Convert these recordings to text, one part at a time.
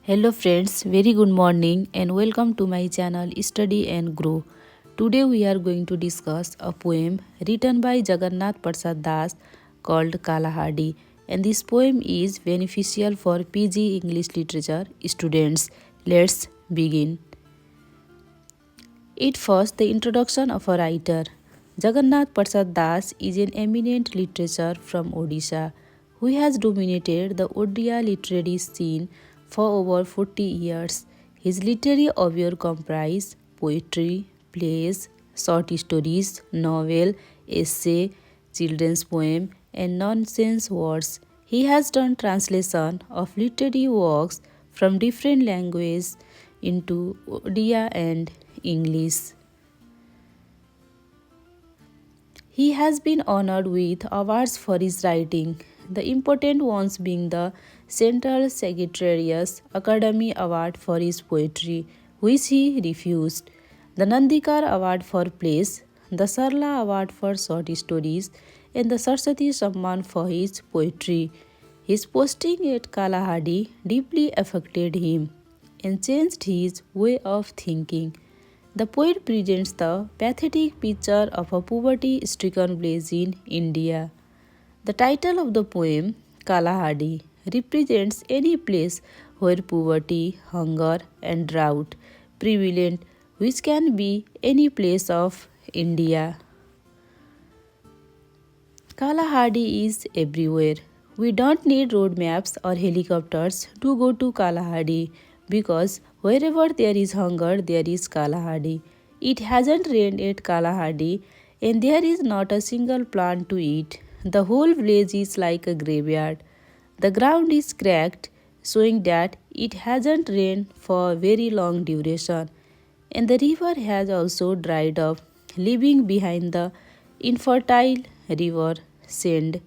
Hello friends, very good morning and welcome to my channel Study and Grow. Today we are going to discuss a poem written by Jagannath Prasad Das called Kalahandi, and this poem is beneficial for PG English Literature students. Let's begin. It first the introduction of a writer. Jagannath Prasad Das is an eminent literature from Odisha who has dominated the Odia literary scene for over 40 years. His literary oeuvre comprise poetry, plays, short stories, novel, essay, children's poem, and nonsense words. He has done translation of literary works from different languages into Odia and English. He has been honored with awards for his writing, the important ones being the Central Secretariat's Academy Award for his poetry, which he refused, the Nandikar Award for plays, the Sarla Award for short stories, and the Saraswati Samman for his poetry. His posting at Kalahandi deeply affected him and changed his way of thinking. The poet presents the pathetic picture of a poverty stricken village in India. The title of the poem, Kalahandi, represents any place where poverty, hunger, and drought prevalent, which can be any place of India. Kalahandi is everywhere. We don't need road maps or helicopters to go to Kalahandi because wherever there is hunger, there is Kalahandi. It hasn't rained at Kalahandi and there is not a single plant to eat. The whole village is like a graveyard. The ground is cracked, showing that it hasn't rained for a very long duration. And the river has also dried up, leaving behind the infertile river sand.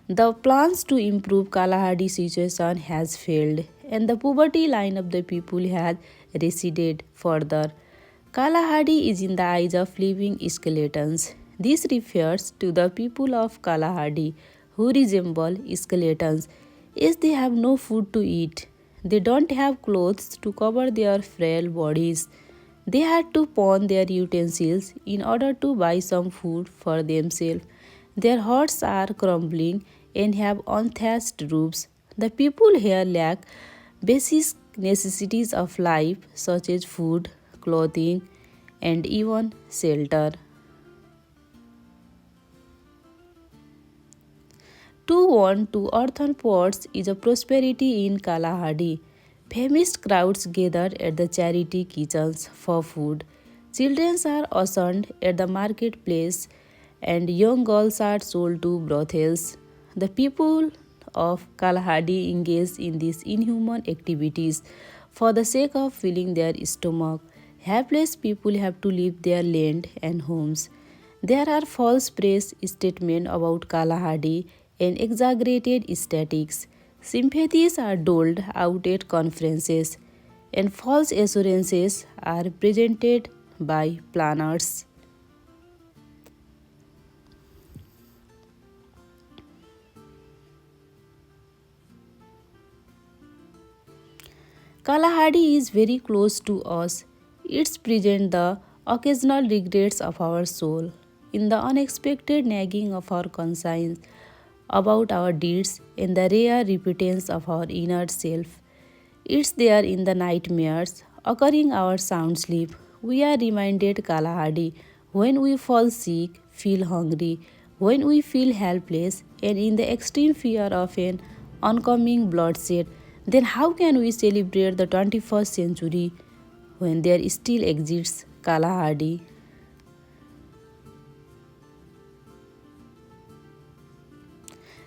The plans to improve Kalahari situation has failed and the poverty line of the people has receded further. Kalahari is in the eyes of living skeletons. This refers to the people of Kalahari who resemble skeletons as they have no food to eat. They don't have clothes to cover their frail bodies. They had to pawn their utensils in order to buy some food for themselves. Their huts are crumbling and have unthatched roofs. The people here lack basic necessities of life such as food, clothing, and even shelter. To want to earthen pots is a prosperity in Kalahari. Famous crowds gather at the charity kitchens for food. Children are auctioned at the marketplace and young girls are sold to brothels. The people of Kalahari engage in these inhuman activities for the sake of filling their stomach. Helpless people have to leave their land and homes. There are false press statements about Kalahari and exaggerated statistics. Sympathies are doled out at conferences, and false assurances are presented by planners. Kalahari is very close to us. It presents the occasional regrets of our soul, in the unexpected nagging of our conscience about our deeds, and the rare repentance of our inner self. It's there in the nightmares occurring our sound sleep. We are reminded Kalahari when we fall sick, feel hungry, when we feel helpless, and in the extreme fear of an oncoming bloodshed. Then how can we celebrate the 21st century when there still exists Kalahari?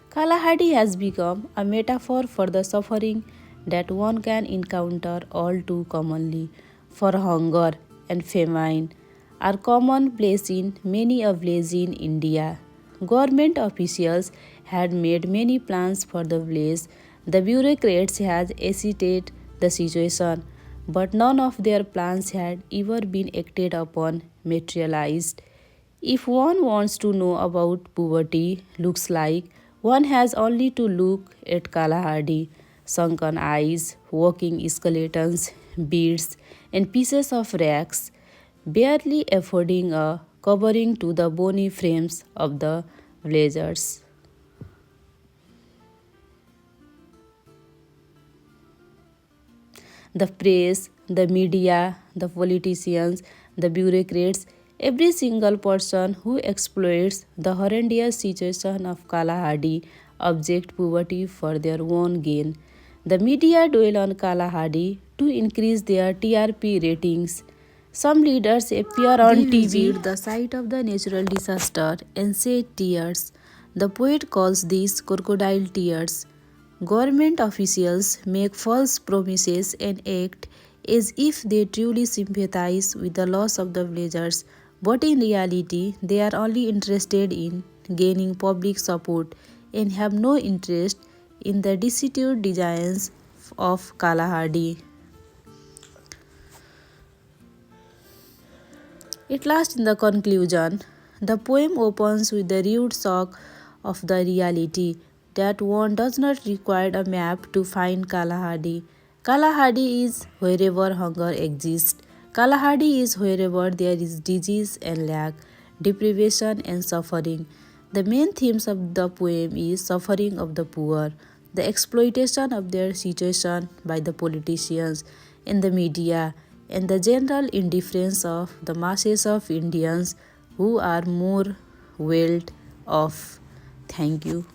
Kalahari has become a metaphor for the suffering that one can encounter all too commonly, for hunger and famine are commonplace in many a village in India. Government officials had made many plans for the village. The bureaucrats had assisted the situation, but none of their plans had ever been acted upon, materialized. If one wants to know about poverty looks like, One has only to look at Kalahandi, sunken eyes, walking skeletons, beads, and pieces of rags, barely affording a covering to the bony frames of the villagers. The press, the media, the politicians, the bureaucrats, every single person who exploits the horrendous situation of Kalahari object poverty for their own gain. The media dwell on Kalahari to increase their TRP ratings. Some leaders appear on TV, visit the site of the natural disaster and shed tears. The poet calls these crocodile tears. Government officials make false promises and act as if they truly sympathize with the loss of the villagers, but in reality, they are only interested in gaining public support and have no interest in the destitute designs of Kalahari. At last, in the conclusion, the poem opens with the rude shock of the reality that one does not require a map to find Kalahari. Kalahari is wherever hunger exists. Kalahari is wherever there is disease and lack, deprivation and suffering. The main themes of the poem is suffering of the poor, the exploitation of their situation by the politicians and the media, and the general indifference of the masses of Indians who are more well off. Thank you.